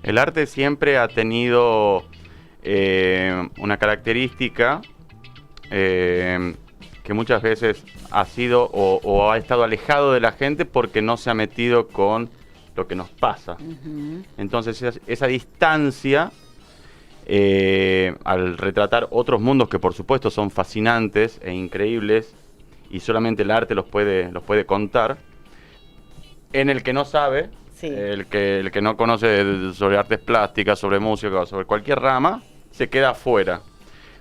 El arte siempre ha tenido una característica que muchas veces ha sido o ha estado alejado de la gente porque no se ha metido con lo que nos pasa. Entonces esa distancia, al retratar otros mundos que por supuesto son fascinantes e increíbles y solamente el arte los puede contar, en el que no sabe, Sí. el que no conoce sobre artes plásticas, sobre música, sobre cualquier rama, se queda afuera.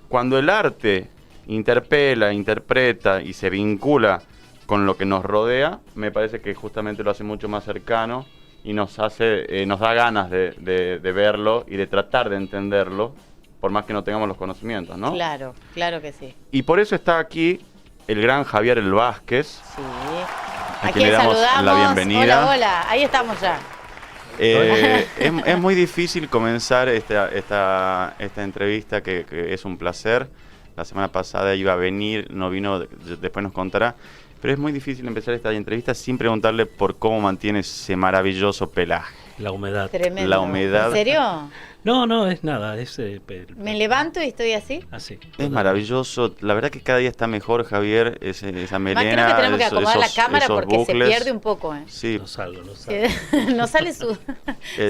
Cuando el arte interpela, interpreta y se vincula con lo que nos rodea, me parece que justamente lo hace mucho más cercano y nos da ganas de verlo y de tratar de entenderlo, por más que no tengamos los conocimientos, ¿no? Claro, claro que sí. Y por eso está aquí el gran Javier El Vázquez. Sí. A quien le damos saludamos. la bienvenida. Hola, hola, ahí estamos ya. Es muy difícil comenzar esta entrevista, que es un placer. La semana pasada iba a venir, no vino, después nos contará. Pero es muy difícil empezar esta entrevista sin preguntarle por cómo mantiene ese maravilloso pelaje. La humedad. Tremendo. La humedad. ¿En serio? No, es nada, es... Me levanto y estoy así. así. Es maravilloso. La verdad que cada día está mejor, Javier, esa melena. Más que no que tenemos que acomodar la cámara esos porque bucles. se pierde un poco. Sí, No salgo. No sale su...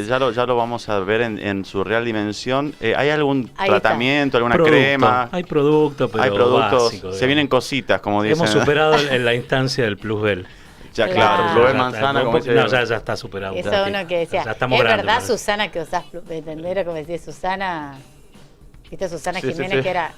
ya lo vamos a ver en su real dimensión. ¿Hay algún Ahí tratamiento, alguna Producto. crema? Hay producto, pero Hay productos, básico, se vienen cositas, como dicen. Hemos superado en la instancia del plusbel. Ya, Claro. claro, Bluebell Ya manzana, está, como dice. no, ya está superado. Eso Ya, uno que decía, ya estamos es grandes, verdad, parece. Susana, que usás ¿entendés como decía Susana? ¿Viste Susana Sí, sí, Jiménez sí. que era?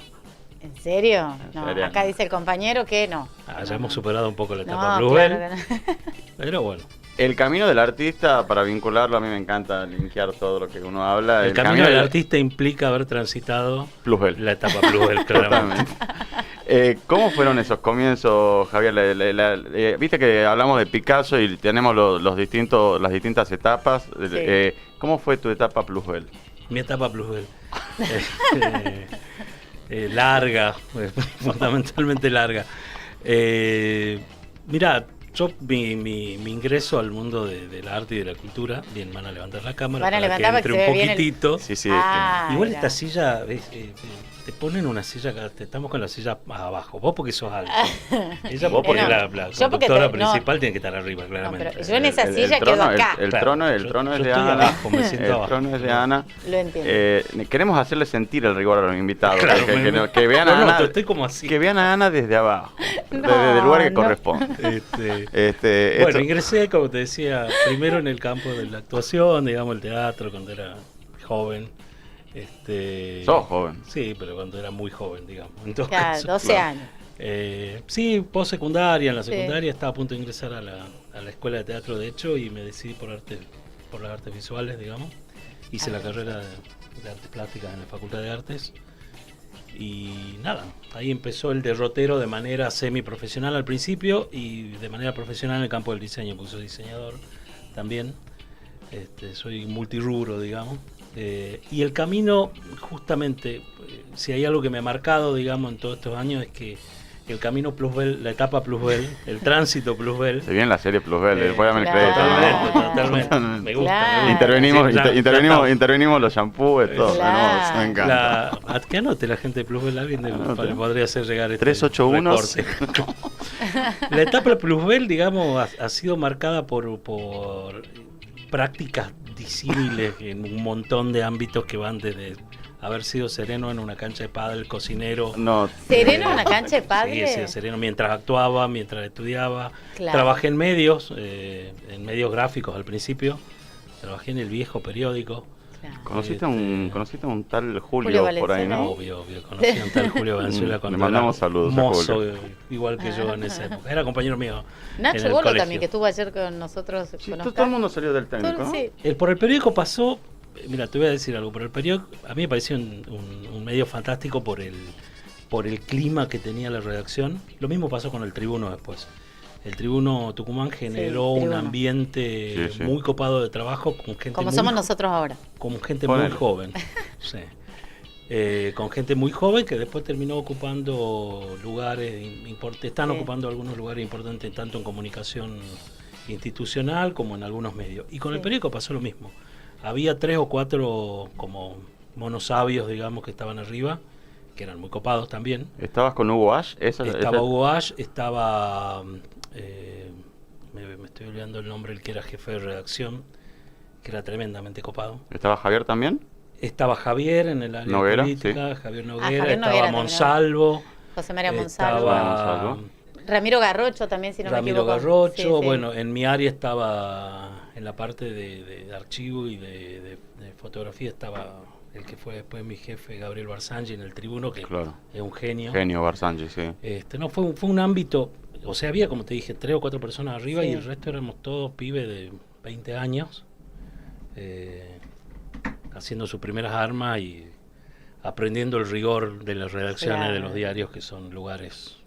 ¿En serio? No, serio? acá dice el compañero que no. Ya hemos superado un poco la etapa No, blusbel, claro que no. pero bueno. El camino del artista, para vincularlo, a mí me encanta linkear todo lo que uno habla. El camino del artista implica haber transitado Plusbel. la etapa blusbel, claramente. Totalmente. ¿Cómo fueron esos comienzos, Javier? Viste que hablamos de Picasso y tenemos las distintas etapas. Sí. ¿Cómo fue tu etapa Plusbel? Mi etapa plusbel. Larga, fundamentalmente larga. Mirá, mi ingreso al mundo del arte y de la cultura, bien, van a levantar la cámara Van a para levantar para que que entre se un vea bien poquitito. Sí, sí. Ah, Igual mira. esta silla, te ponen una silla acá, estamos con la silla más abajo, vos porque sos alto. Ella Vos porque porque no. la Yo porque conductora no. principal tiene que estar arriba, No, claramente. pero yo en esa silla quedo trono, acá. El Claro, trono, yo es de estoy Ana. abajo, me siento El abajo. trono es de Ana. Lo entiendo. Queremos hacerle sentir el rigor a los invitados. Claro, que vean a no, Ana. estoy como así. Que vean a Ana desde abajo. No, desde el lugar que no. corresponde. Bueno, Esto- ingresé, como te decía, primero en el campo de la actuación, digamos, el teatro, cuando era joven. Sos joven. Sí, pero cuando era muy joven, digamos. En todo Claro, caso. 12 claro. años. Sí, postsecundaria. En la Sí. secundaria estaba a punto de ingresar a la escuela de teatro, de hecho, y me decidí por las artes visuales, digamos. Hice la carrera de artes plásticas en la Facultad de Artes. Y nada, ahí empezó el derrotero de manera semiprofesional al principio y de manera profesional en el campo del diseño, porque soy diseñador también. Soy multirubro, digamos. Y el camino, justamente, si hay algo que me ha marcado, digamos, en todos estos años, es que el camino plusbel, la etapa plusbel, el tránsito plusbel. Se viene la serie Plusbel, después dame el Claro. crédito. Totalmente. Me gusta. Claro. Me gusta. Intervenimos, Sí, ya intervenimos los shampoos, todo. Claro. Hermoso, me encanta. Que anote la gente de Plusbel, alguien Anote. le podría hacer llegar 381. recorte. La etapa Plusbel, digamos, ha sido marcada por prácticas disímiles en un montón de ámbitos que van desde haber sido sereno en una cancha de pádel, cocinero. No, ¿Sereno en una cancha de pádel? Sí, sereno mientras actuaba, mientras estudiaba. Claro. Trabajé en medios gráficos al principio. Trabajé en el viejo periódico. Claro. conociste a un tal Julio Julio por ahí, Valenzuela. ¿no? Obvio, conocí a un tal Julio Valenzuela cuando Le mandamos era saludos a mozo, Julio. igual que yo en esa época. Era compañero mío. en Nacho el Golo colegio. también, que estuvo ayer con nosotros. Sí, con todo Oscar. el mundo salió del técnico, Todo- ¿no? sí. Por el periódico pasó, mira, te voy a decir algo, por el periódico, a mí me pareció un medio fantástico por el clima que tenía la redacción. Lo mismo pasó con el Tribuno después. El Tribuno Tucumán generó un Tribuno. ambiente Sí, sí. muy copado de trabajo con gente Como muy somos nosotros ahora. con gente Ponele. muy joven. Sí. Con gente muy joven que después terminó ocupando lugares importantes. Están Sí. ocupando algunos lugares importantes tanto en comunicación institucional como en algunos medios. Y con el Sí. periódico pasó lo mismo. había 3 o 4 como monos sabios, digamos, que estaban arriba, que eran muy copados también. ¿Estabas con Hugo Ash? Estaba Hugo Ash, estaba... me estoy olvidando el nombre, el que era jefe de redacción, que era tremendamente copado. ¿Estaba Javier también? Estaba Javier en el área Noguera, política, sí. Javier Noguera, Javier estaba Noguera Monsalvo. José María Monsalvo. Estaba Ramiro Garrocho también, si no Ramiro me equivoco. Garrocho. Sí, sí. Bueno, en mi área estaba, en la parte de archivo y de fotografía, estaba el que fue después mi jefe, Gabriel Barzangi, en el Tribuno, que Claro. es un genio. Genio Barzangi, sí. No, fue un ámbito, o sea, había, como te dije, 3 o 4 personas arriba, Sí. y el resto éramos todos pibes de 20 años, haciendo sus primeras armas y aprendiendo el rigor de las redacciones Claro. de los diarios, que son lugares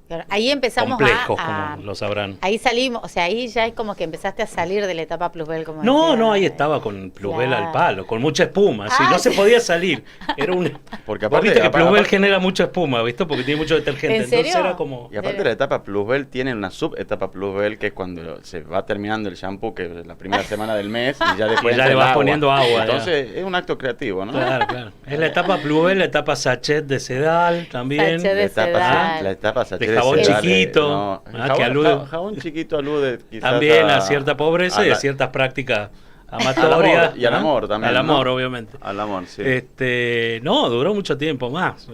Claro, ahí empezamos complejos, a... como lo sabrán. Ahí salimos, o sea, ahí ya es como que empezaste a salir de la etapa Plusbel, como No, decía. no, ahí estaba con Plusbel Claro. al palo, con mucha espuma, así, Ah, no se sí. podía salir. Era un... Porque Vos aparte, viste que Plusbel aparte- genera mucha espuma, ¿viste? Porque tiene mucho detergente. ¿En serio? Entonces era como... Y aparte la etapa Plusbel tiene una subetapa Plusbel, que es cuando se va terminando el shampoo, que es la primera semana del mes, y ya después Y ya entra le el vas agua. poniendo agua, Entonces es un acto creativo, ¿no? Claro, claro. Es la etapa Plusbel, la etapa Sachet de Sedal también. Sachet de Sedal. La etapa Sachet De jabón Sedal, chiquito, no. que alude- Jabón chiquito alude quizás También a cierta pobreza y a la- ciertas prácticas al amatorias. amor, y al ¿no? amor también, Al amor, ¿no? obviamente. Al amor, sí. No, duró mucho tiempo más.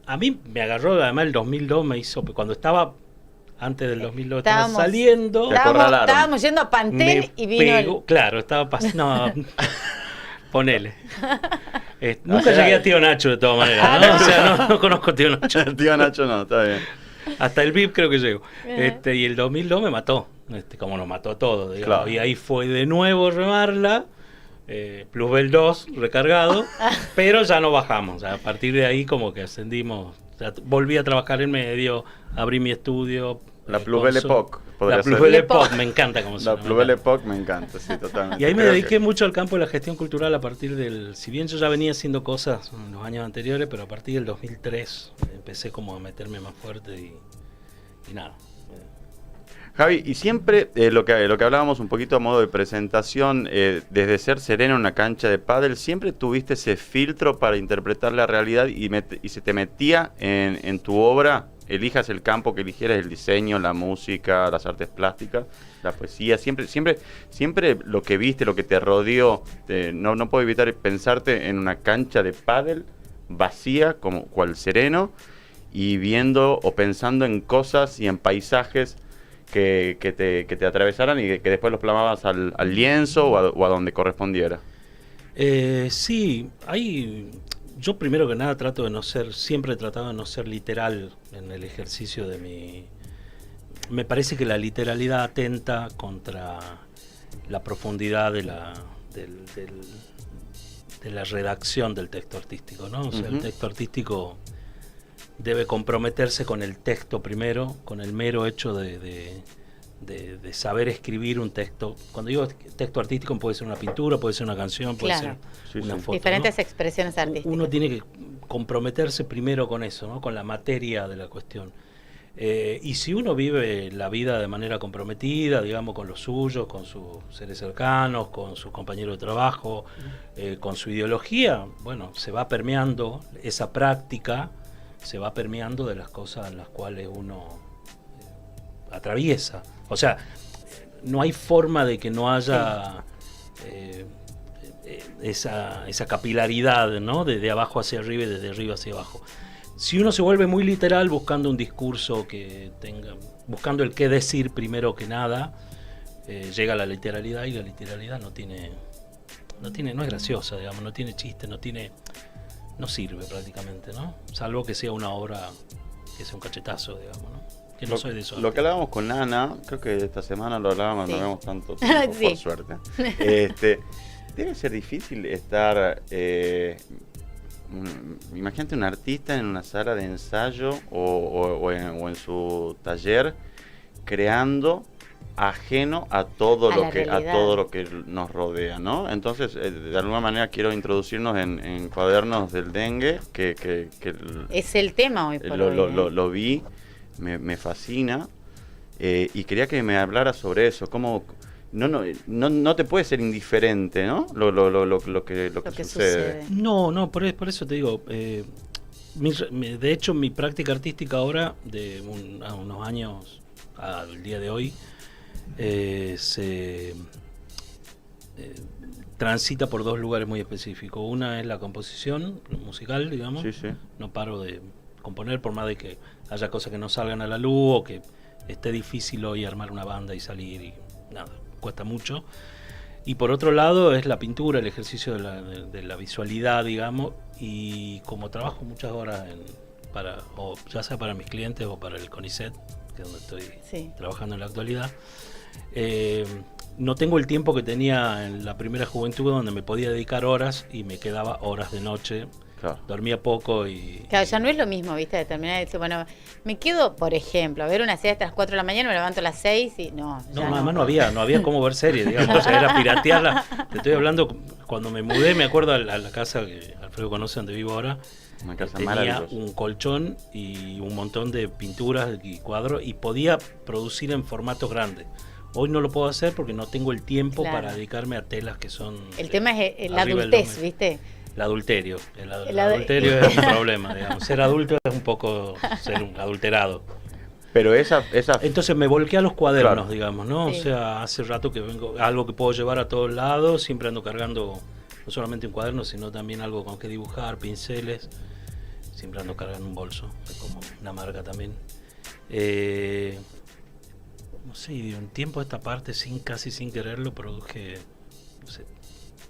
A mí me agarró, además el 2002 me hizo, cuando estaba, antes del 2002 estaba Estábamos- saliendo, Te acorralaron. Estábamos yendo a Pantel me y vino pegó, claro, estaba pasando, no, ponele. Nunca O sea, llegué a Tío Nacho de todas maneras, ¿no? O sea, no conozco a Tío Nacho. El tío Nacho no, está bien. Hasta el VIP creo que llego. Ajá. Y el 2002 me mató, como nos mató a todos, digamos. Claro. Y ahí fue de nuevo remarla, Plusbel 2 recargado, pero ya no bajamos. O sea, a partir de ahí como que ascendimos, o sea, volví a trabajar en medio, abrí mi estudio. La Plusbel Epoch, podría La ser. Plusbel Epoch. Epoch, me encanta como se La llama. Plusbel Epoch me encanta, sí, totalmente. Y ahí me Creo dediqué que- mucho al campo de la gestión cultural a partir del... Si bien yo ya venía haciendo cosas en los años anteriores, pero a partir del 2003 empecé como a meterme más fuerte y nada. Javi, y siempre lo que hablábamos un poquito a modo de presentación, desde ser sereno en una cancha de pádel, siempre tuviste ese filtro para interpretar la realidad y se te metía en tu obra, elijas el campo que eligieras, el diseño, la música, las artes plásticas, la poesía, siempre lo que viste, lo que te rodeó, no puedo evitar pensarte en una cancha de pádel vacía, como cual sereno, y viendo o pensando en cosas y en paisajes que te atravesaran y que después los plasmabas al lienzo o a donde correspondiera. Sí, yo primero que nada siempre he tratado de no ser literal en el ejercicio de mi... Me parece que la literalidad atenta contra la profundidad de la redacción del texto artístico, ¿no? O sea, el texto artístico debe comprometerse con el texto primero, con el mero hecho de saber escribir un texto. Cuando digo texto artístico, puede ser una pintura, puede ser una canción, puede Claro. ser una Sí. foto. Diferentes ¿no? expresiones artísticas. Uno tiene que comprometerse primero con eso, ¿no? Con la materia de la cuestión. Y si uno vive la vida de manera comprometida, digamos, con los suyos, con sus seres cercanos, con sus compañeros de trabajo, con su ideología, bueno, se va permeando esa práctica, se va permeando de las cosas en las cuales uno atraviesa. O sea, no hay forma de que no haya esa capilaridad, ¿no? De abajo hacia arriba y desde arriba hacia abajo. Si uno se vuelve muy literal buscando un discurso que tenga, buscando el qué decir primero que nada, llega a la literalidad, y la literalidad no es graciosa, digamos, no tiene chiste, no sirve prácticamente, ¿no? Salvo que sea una obra que sea un cachetazo, digamos, ¿no? Que no soy de eso. Lo que hablábamos con Ana, creo que esta semana lo hablábamos, Sí. no vemos tanto tiempo, Sí. por suerte. Debe ser difícil estar... imagínate un artista en una sala de ensayo o en su taller creando ajeno a todo A lo la que realidad. nos rodea, ¿no? Entonces, de alguna manera quiero introducirnos en Cuadernos del Dengue, que Es el tema hoy por hoy. lo vi, me fascina, y quería que me hablara sobre eso, cómo no te puede ser indiferente, ¿no? Lo que sucede. No, por eso te digo, de hecho mi práctica artística ahora, a unos años al día de hoy, se transita por dos lugares muy específicos. Una es la composición musical, digamos. Sí. No paro de componer por más de que haya cosas que no salgan a la luz o que esté difícil hoy armar una banda y salir y nada, cuesta mucho. Y por otro lado es la pintura, el ejercicio de la visualidad, digamos, y como trabajo muchas horas o ya sea para mis clientes o para el CONICET, que es donde estoy trabajando en la actualidad, no tengo el tiempo que tenía en la primera juventud, donde me podía dedicar horas y me quedaba horas de noche. Claro. Dormía poco y... Claro, ya no es lo mismo, ¿viste? De terminar y decir, bueno, me quedo, por ejemplo, a ver una serie hasta las 4 de la mañana, me levanto a las 6 y no. Además no había cómo ver series, digamos, o sea, era piratearla. Te estoy hablando, cuando me mudé, me acuerdo a la casa que Alfredo conoce, donde vivo ahora. Una casa tenía un colchón y un montón de pinturas y cuadros y podía producir en formatos grandes. Hoy no lo puedo hacer porque no tengo el tiempo para dedicarme a telas que son... El tema es la adultez, ¿viste? El adulterio. El adulterio es un problema, digamos. Ser adulto es un poco ser un adulterado. Pero esa... Entonces me volqué a los cuadernos, claro, digamos, ¿no? Sí. O sea, hace rato que vengo... Algo que puedo llevar a todos lados. Siempre ando cargando no solamente un cuaderno, sino también algo con que dibujar, pinceles. Siempre ando cargando un bolso. Es como una marca también. No sé, de un tiempo a esta parte, casi sin quererlo, produje, no sé,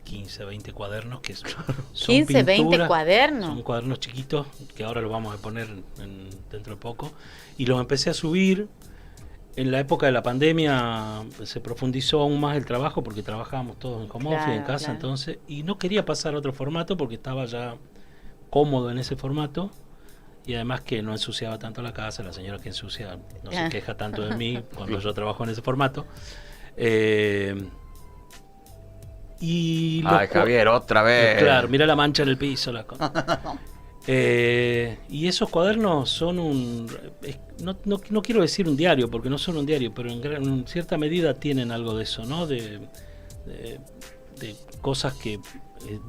15, 20 cuadernos que son 15, pintura, 20 cuadernos. Son cuadernos chiquitos que ahora los vamos a poner dentro de poco. Y los empecé a subir. En la época de la pandemia se profundizó aún más el trabajo porque trabajábamos todos en home office, en casa, entonces, y no quería pasar a otro formato porque estaba ya cómodo en ese formato. Y además que no ensuciaba tanto la casa, la señora que ensucia no se queja tanto de mí cuando yo trabajo en ese formato. Javier, otra vez. Claro, mira la mancha en el piso. Y esos cuadernos son no quiero decir un diario, porque no son un diario, pero en cierta medida tienen algo de eso, ¿no? De cosas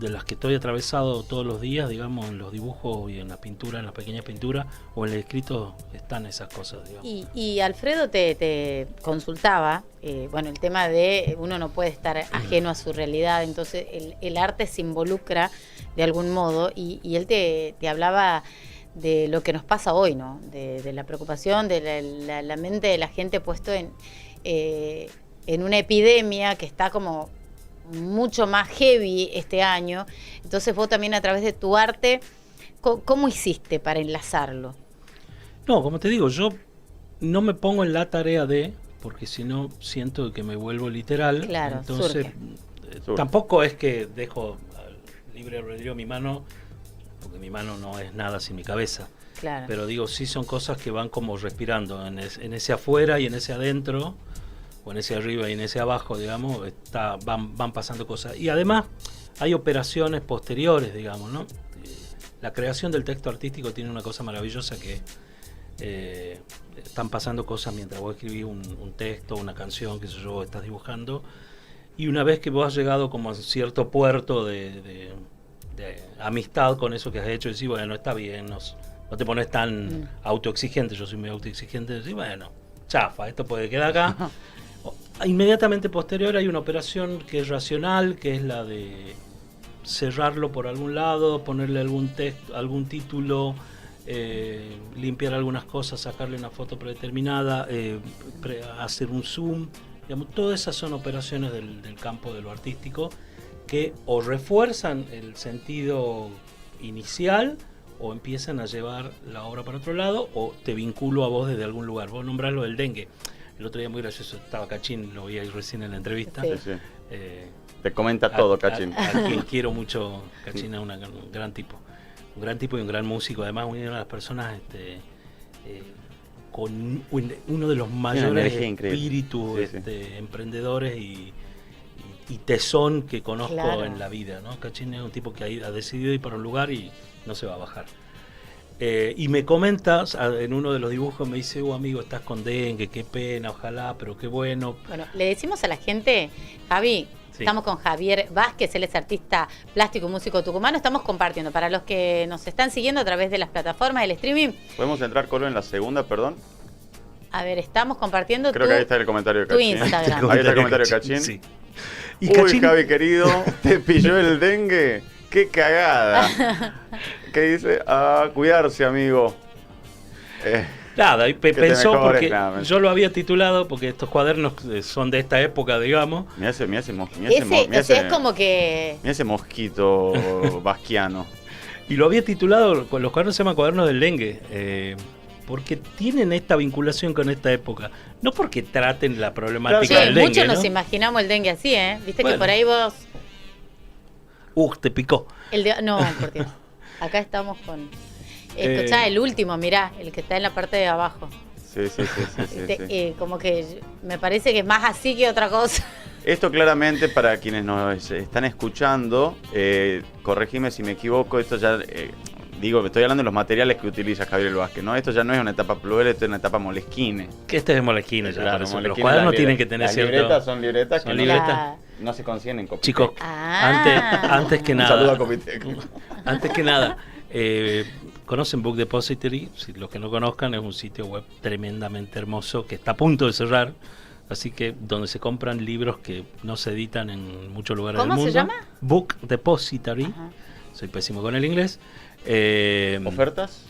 de las que estoy atravesado todos los días, digamos, en los dibujos y en la pintura, en las pequeñas pinturas o en el escrito están esas cosas, digamos. Y Alfredo te consultaba, bueno, el tema de uno no puede estar ajeno a su realidad, entonces el arte se involucra de algún modo y él te hablaba de lo que nos pasa hoy, ¿no? De la preocupación, de la mente de la gente puesto en una epidemia que está como mucho más heavy este año. Entonces vos también a través de tu arte, ¿cómo hiciste para enlazarlo? No, como te digo, yo no me pongo en la tarea porque si no siento que me vuelvo literal. Claro, entonces tampoco es que dejo libre albedrío mi mano, porque mi mano no es nada sin mi cabeza. Claro. Pero digo, sí son cosas que van como respirando en ese afuera y en ese adentro, o en ese arriba y en ese abajo, digamos, van pasando cosas. Y además hay operaciones posteriores, digamos, ¿no? La creación del texto artístico tiene una cosa maravillosa que están pasando cosas mientras vos escribís un texto, una canción, qué sé yo, estás dibujando, y una vez que vos has llegado como a cierto puerto de amistad con eso que has hecho, decís, bueno, está bien, no te pones tan autoexigente, yo soy muy autoexigente, decís, bueno, chafa, esto puede quedar acá. Inmediatamente posterior hay una operación que es racional, que es la de cerrarlo por algún lado, ponerle algún texto, algún título, limpiar algunas cosas, sacarle una foto predeterminada, hacer un zoom. Digamos, todas esas son operaciones del campo de lo artístico que o refuerzan el sentido inicial o empiezan a llevar la obra para otro lado o te vinculo a vos desde algún lugar. Vos nombrás lo del dengue. El otro día muy gracioso, estaba Cachín, lo vi ahí recién en la entrevista. Sí. Te comenta todo, Cachín. A quien quiero mucho, Cachín es un gran tipo. Un gran tipo y un gran músico. Además, una de las personas con uno de los mayores espíritus emprendedores y tesón que conozco en la vida, ¿no? Cachín es un tipo que ha decidido ir para un lugar y no se va a bajar. Y me comentas, en uno de los dibujos me dice, amigo, estás con dengue, qué pena, ojalá, pero qué bueno. Bueno, le decimos a la gente, Javi, Sí. estamos con Javier Vázquez, él es artista plástico y músico tucumano, estamos compartiendo, para los que nos están siguiendo a través de las plataformas del streaming, ¿Podemos entrar, Colo, en la segunda, perdón? a ver, estamos compartiendo Creo que ahí está el comentario de tu Cachín. Instagram. Ahí está el comentario de Cachín. Sí. Y Uy, Cachín, Javi querido, ¿te pilló el dengue? ¡Qué cagada! ¿Qué dice? Ah, cuidarse, amigo. nada, y te pensó mejores, porque nada. yo lo había titulado, porque estos cuadernos son de esta época, digamos. Mirá ese Es como que... mirá ese mosquito vasquiano. Y lo había titulado, los cuadernos se llaman Cuadernos del Dengue, porque tienen esta vinculación con esta época. No porque traten la problemática Sí, del dengue, muchos ¿no? nos imaginamos el dengue así, ¿eh? Viste Bueno. que por ahí vos... Te picó. No, por Dios. Acá estamos con... Escuchá, el último, mirá, el que está en la parte de abajo. Sí. Como que me parece que es más así que otra cosa. Esto claramente para quienes nos están escuchando, corregime si me equivoco, esto ya, estoy hablando de los materiales que utiliza Javier Vázquez, ¿no? Esto ya no es una etapa Pluel, esto es una etapa Moleskine. Que este es de Moleskine ya, Claro, por eso. Moleskine, Los cuadernos las tienen que tener las cierto... libretas son libretas son que libretas. no se consiguen en Copitec. Chicos, Ah. antes que Un saludo a nada, Copitec. antes que nada, conocen Book Depository, si los que no conozcan, es un sitio web tremendamente hermoso que está a punto de cerrar, así que donde se compran libros que no se editan en muchos lugares del ¿Cómo mundo. se llama? Book Depository, Ajá. soy pésimo con el inglés. ¿Ofertas?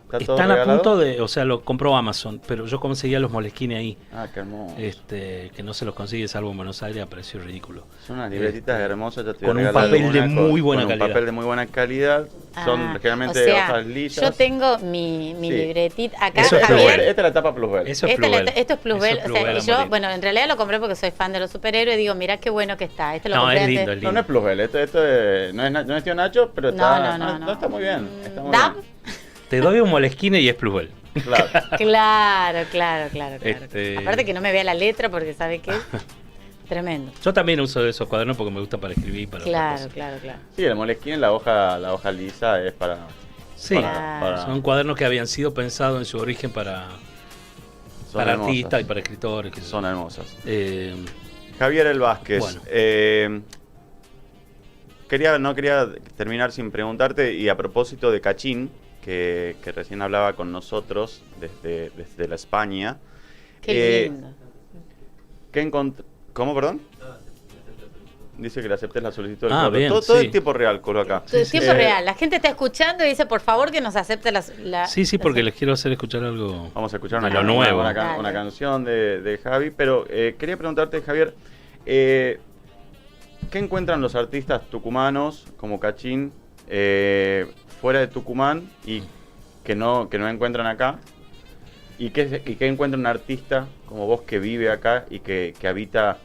¿Está todo Están a regalado? punto de, o sea, lo compró Amazon, pero yo conseguía los Moleskine ahí, Ah, qué hermoso. que no se los consigue salvo en Buenos Aires a precio ridículo. Son unas libretitas hermosas, ya te voy a con un regalar papel de alguna muy buena con calidad. un papel de muy buena calidad. Son Ah, generalmente o sea, hojas lisas. yo tengo mi Sí. libretita acá, Eso es Javier. Plusbel. Esta es la etapa Plusbel. Eso es Esto, Plusbel. esto es Plusbel, Eso es o sea, Plusbel y a yo, morir. bueno, en realidad lo compré porque soy fan de los superhéroes y digo, mirá qué bueno que está. Este lo No, compré es lindo, antes. es No, no es Plusbel, esto no es Tío Nacho, pero No. está muy bien. Está muy ¿Dab? bien. Te doy un Moleskine y es Plusbel. Claro. Claro. Este- Aparte que no me vea la letra porque sabe que es tremendo. Yo también uso de esos cuadernos porque me gusta para escribir y para otras Claro. cosas. Sí, el Moleskine, la hoja lisa es para... Sí, Claro. son cuadernos que habían sido pensados en su origen para Son hermosas. artistas y para escritores. qué sé yo. Son hermosas. Eh, Javier El Vázquez. Bueno. No quería terminar sin preguntarte, y a propósito de Cachín, que recién hablaba con nosotros desde la España. Qué lindo. ¿Cómo, perdón? Dice que le aceptes la solicitud del Ah, Colo. bien, Todo sí. en tiempo real, Colo, acá. Tiempo real. La gente está escuchando y dice, por favor, que nos acepte la... sí, porque les quiero hacer escuchar algo. Vamos a escuchar De lo nuevo. Dale. una canción de Javi, pero quería preguntarte, Javier, ¿qué encuentran los artistas tucumanos como Cachín fuera de Tucumán y que no encuentran acá? ¿Y qué encuentra un artista como vos que vive acá y que habita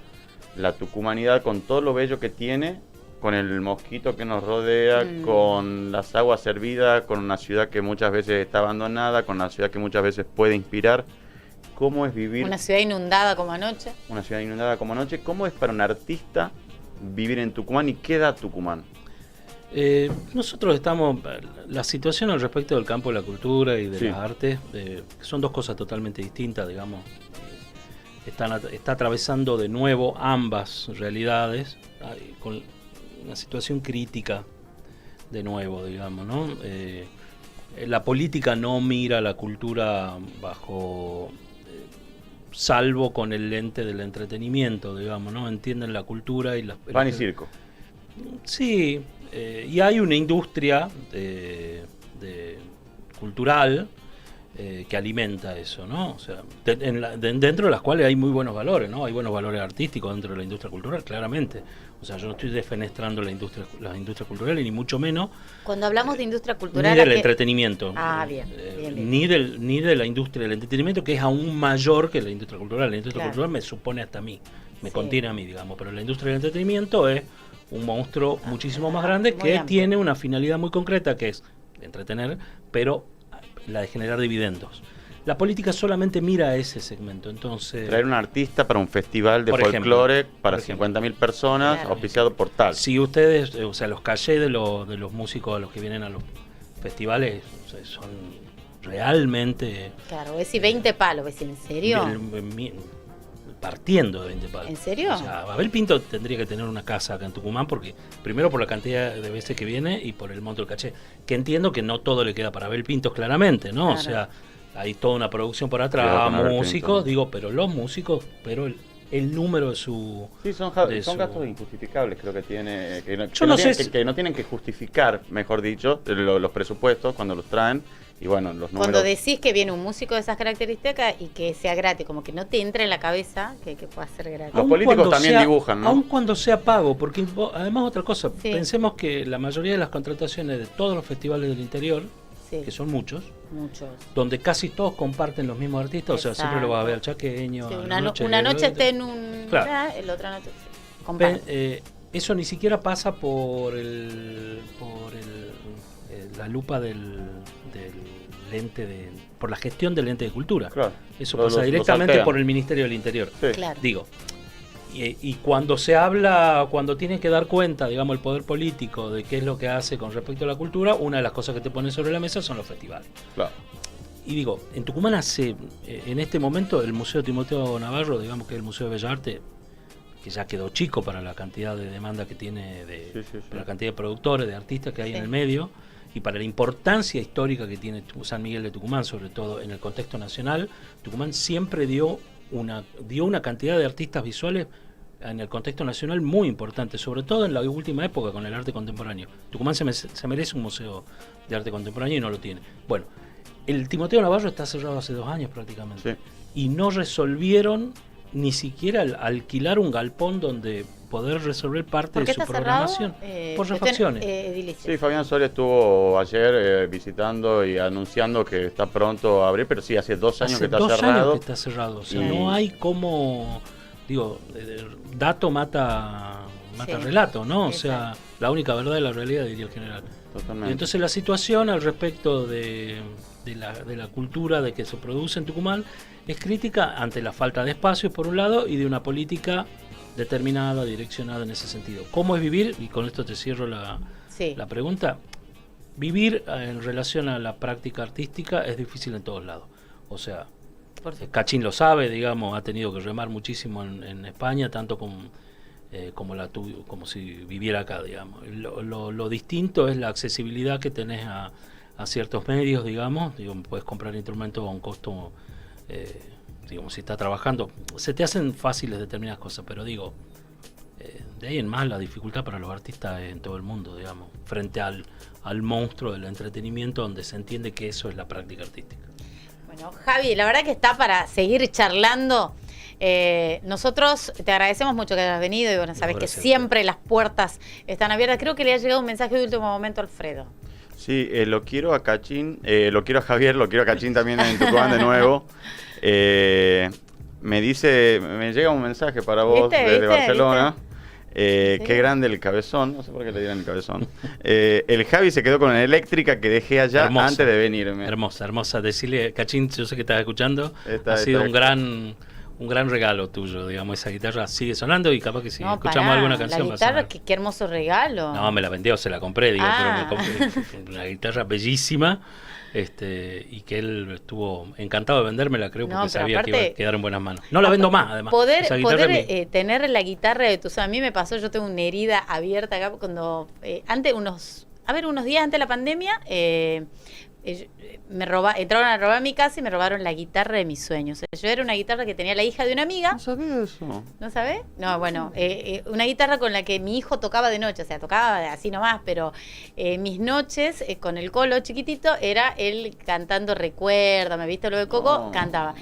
la tucumanidad con todo lo bello que tiene, con el mosquito que nos rodea, con las aguas servidas, con una ciudad que muchas veces está abandonada, con una ciudad que muchas veces puede inspirar? ¿Cómo es vivir Una ciudad inundada como anoche. una ciudad inundada como anoche? ¿Cómo es para un artista vivir en Tucumán y qué da Tucumán? Nosotros estamos, la situación al respecto del campo de la cultura y de Sí. las artes, son dos cosas totalmente distintas, digamos. Está atravesando de nuevo ambas realidades, con una situación crítica de nuevo, digamos, ¿no? La política no mira la cultura bajo, salvo con el lente del entretenimiento, digamos, ¿no? Entienden la cultura y Pan y circo. Sí, y hay una industria cultural que alimenta eso, ¿no? O sea, dentro de las cuales hay muy buenos valores, ¿no? Hay buenos valores artísticos dentro de la industria cultural, claramente. O sea, yo no estoy defenestrando la industria cultural y ni mucho menos Cuando hablamos de industria cultural... ni del ¿a qué? entretenimiento. Ah, bien. Ni de la industria del entretenimiento, que es aún mayor que la industria cultural. La industria Claro. cultural me supone hasta a mí, me Sí. contiene a mí, digamos. Pero la industria del entretenimiento es un monstruo muchísimo más grande muy que amplio. tiene una finalidad muy concreta, que es entretener, pero la de generar dividendos. La política solamente mira ese segmento, entonces... Traer un artista para un festival de Por ejemplo, folclore para por ejemplo. 50.000 personas, Claro. auspiciado por tal. Si ustedes, o sea, los cachés de los músicos a los que vienen festivales son realmente... Claro, ves si 20 palos, ves en serio. Partiendo de 20 palos. ¿En serio? O sea, Abel Pinto tendría que tener una casa acá en Tucumán, porque primero por la cantidad de veces que viene y por el monto del caché. Que entiendo que no todo le queda para Abel Pinto, claramente, ¿no? Claro. O sea, hay toda una producción por atrás, músicos, pero los músicos, pero el número de su... Sí, son gastos injustificables, creo que tiene... Que no tienen que justificar, mejor dicho, los presupuestos cuando los traen. Y bueno, los números... Cuando decís que viene un músico de esas características y que sea gratis, como que no te entra en la cabeza que pueda ser gratis. Los políticos también dibujan, ¿no? Aun cuando sea pago, porque además otra cosa, Sí. pensemos que la mayoría de las contrataciones de todos los festivales del interior, Sí. que son muchos, Muchos. donde casi todos comparten los mismos artistas, o sea, siempre lo vas a ver al chaqueño. Sí, a una la noche esté en un... Claro. El otra noche... Sí. Comparte. Eso ni siquiera pasa por la lupa del ente por la gestión del ente de cultura. Claro. Eso pasa directamente por el Ministerio del Interior. Sí. Claro. Digo, y cuando se habla, cuando tiene que dar cuenta, digamos, el poder político de qué es lo que hace con respecto a la cultura, una de las cosas que te pone sobre la mesa son los festivales. Claro. Y digo, en Tucumán en este momento, el Museo Timoteo Navarro, digamos que es el Museo de Bellas Artes, que ya quedó chico para la cantidad de demanda que tiene, para la cantidad de productores, de artistas que hay en el medio, y para la importancia histórica que tiene San Miguel de Tucumán, sobre todo en el contexto nacional. Tucumán siempre dio una cantidad de artistas visuales en el contexto nacional muy importante, sobre todo en la última época con el arte contemporáneo. Tucumán se merece un museo de arte contemporáneo y no lo tiene. Bueno, el Timoteo Navarro está cerrado hace 2 años prácticamente, y no resolvieron ni siquiera alquilar un galpón donde poder resolver parte de su programación por refacciones. Sí, Fabián Soria estuvo ayer visitando y anunciando que está pronto a abrir, pero sí, hace 2 años que está cerrado. 2 años que está cerrado, o sea, no hay como, digo, dato mata relato, ¿no? O sea, la única verdad es la realidad, diría el general. Totalmente. Y entonces la situación al respecto de la cultura de que se produce en Tucumán es crítica ante la falta de espacios por un lado y de una política determinada, direccionada en ese sentido. ¿Cómo es vivir? Y con esto te cierro la pregunta. Vivir en relación a la práctica artística es difícil en todos lados. O sea, Cachín lo sabe, digamos, ha tenido que remar muchísimo en España, tanto como si viviera acá, digamos. Lo distinto es la accesibilidad que tenés a ciertos medios, digamos. Puedes comprar instrumentos a un costo, digamos, si estás trabajando, se te hacen fáciles determinadas cosas, pero digo, de ahí en más la dificultad para los artistas en todo el mundo, digamos, frente al monstruo del entretenimiento, donde se entiende que eso es la práctica artística. Bueno, Javi, la verdad que está para seguir charlando. Nosotros te agradecemos mucho que hayas venido y bueno, sabes que siempre las puertas están abiertas. Creo que le ha llegado un mensaje de último momento a Alfredo. Sí, lo quiero a Cachín, lo quiero a Javier, lo quiero a Cachín también en Tucumán de nuevo. Me llega un mensaje para vos desde Barcelona. Qué grande el cabezón, no sé por qué le dieron el cabezón. El Javi se quedó con la eléctrica que dejé allá antes de venirme. Hermosa. Decirle, Cachín, yo sé que estás escuchando, ha sido un gran regalo tuyo, digamos, esa guitarra sigue sonando y capaz que si escuchamos alguna canción la guitarra, qué hermoso regalo. No, me la vendió, se la compré, digo, pero me compré una guitarra bellísima, y que él estuvo encantado de vendérmela, creo, porque sabía que iba a quedar en buenas manos. No la vendo más, además. Poder tener la guitarra de tus... A mí me pasó, yo tengo una herida abierta acá cuando... unos días antes de la pandemia... entraron a robar mi casa y me robaron la guitarra de mis sueños. Yo era una guitarra que tenía la hija de una amiga. No sabía eso. ¿No sabés? No, bueno, una guitarra con la que mi hijo tocaba de noche, o sea, tocaba así nomás, pero mis noches con el Colo chiquitito era él cantando Recuérdame, ¿viste lo de Coco? Cantaba.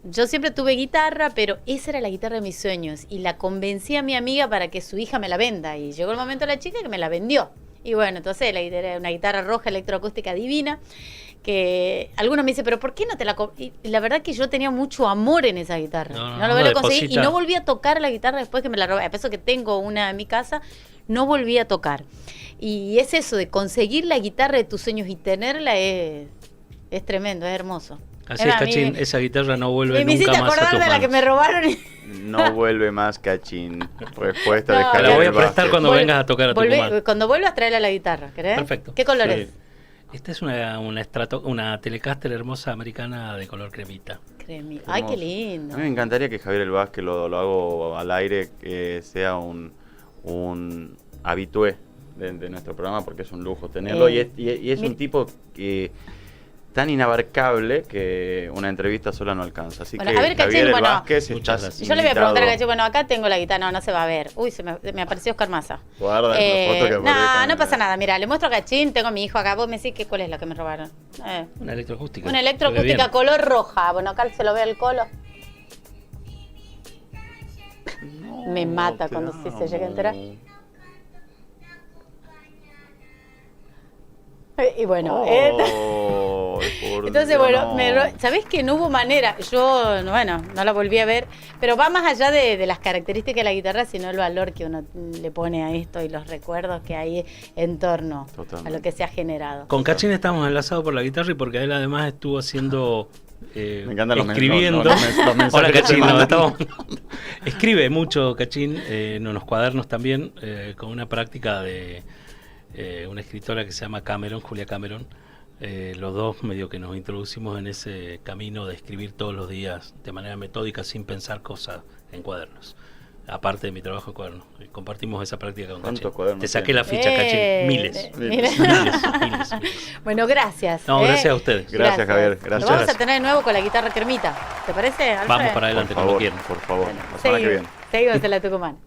Yo siempre tuve guitarra, pero esa era la guitarra de mis sueños y la convencí a mi amiga para que su hija me la venda y llegó el momento de la chica que me la vendió. Y bueno, entonces la guitarra era una guitarra roja electroacústica divina, que algunos me dicen, pero ¿por qué no te la y la verdad que yo tenía mucho amor en esa guitarra. No lo conseguí y no volví a tocar la guitarra después que me la robé. A pesar que tengo una en mi casa, no volví a tocar. Y es eso de conseguir la guitarra de tus sueños y tenerla es tremendo, es hermoso. Así Era es, Cachín, a mí. esa guitarra no vuelve Y me nunca hiciste más a acordar tus de la que manos. me robaron. No vuelve más Cachín. Respuesta de No, Te Javier la voy a del prestar Vázquez. cuando vengas a tocar a Tucumán. Cuando vuelvas, traerle la guitarra, ¿querés? Perfecto. ¿Qué color Sí. es? Esta es una Telecaster hermosa americana de color cremita. Cremi. Ay, qué Hermoso. lindo. A mí me encantaría que Javier el Vázquez, lo hago al aire, que sea un habitué de nuestro programa, porque es un lujo tenerlo. Y es mi- un tipo que tan inabarcable que una entrevista sola no alcanza. Así Bueno, que a ver, Cachín, Javier el bueno, Vázquez, muchas estás gracias. Yo le voy a preguntar a invitado. Cachín, bueno, acá tengo la guitarra, no se va a ver. Uy, me apareció Oscar Maza. Guarda la foto que No, aparezca en no el- pasa nada. Mira, le muestro a Cachín, tengo a mi hijo acá. Vos me decís que cuál es la que me robaron. Una electroacústica. Una Se ve electroacústica bien. color roja. Bueno, acá se lo ve el colo. No, Me mata te cuando sí se amo. llega a enterar. Y bueno, Oh, por entonces, Dios, bueno, no. ¿sabés que no hubo manera? Yo, bueno, no la volví a ver, pero va más allá de las características de la guitarra, sino el valor que uno le pone a esto y los recuerdos que hay en torno Totalmente. a lo que se ha generado. Con Cachín estamos enlazados por la guitarra y porque él además estuvo haciendo. Me encantan escribiendo. los mensajes Hola, que te Cachín, nos mandan. estamos- Escribe mucho Cachín en unos cuadernos también, con una práctica de una escritora que se llama Cameron, Julia Cameron. Los dos medio que nos introducimos en ese camino de escribir todos los días de manera metódica sin pensar cosas en cuadernos. Aparte de mi trabajo en cuadernos. Compartimos esa práctica con ¿Cuántos Cachín. cuadernos Te saqué tiene? la ficha, Cachín. Miles. Mira. Miles. Bueno, gracias. No, gracias a ustedes. Gracias, Javier, Lo gracias. vamos a tener de nuevo con la guitarra cremita. ¿Te parece, Alfred? Vamos para Por adelante cuando favor, quieran. por favor. Bueno, La semana que viene. seguimos en la Tucumán.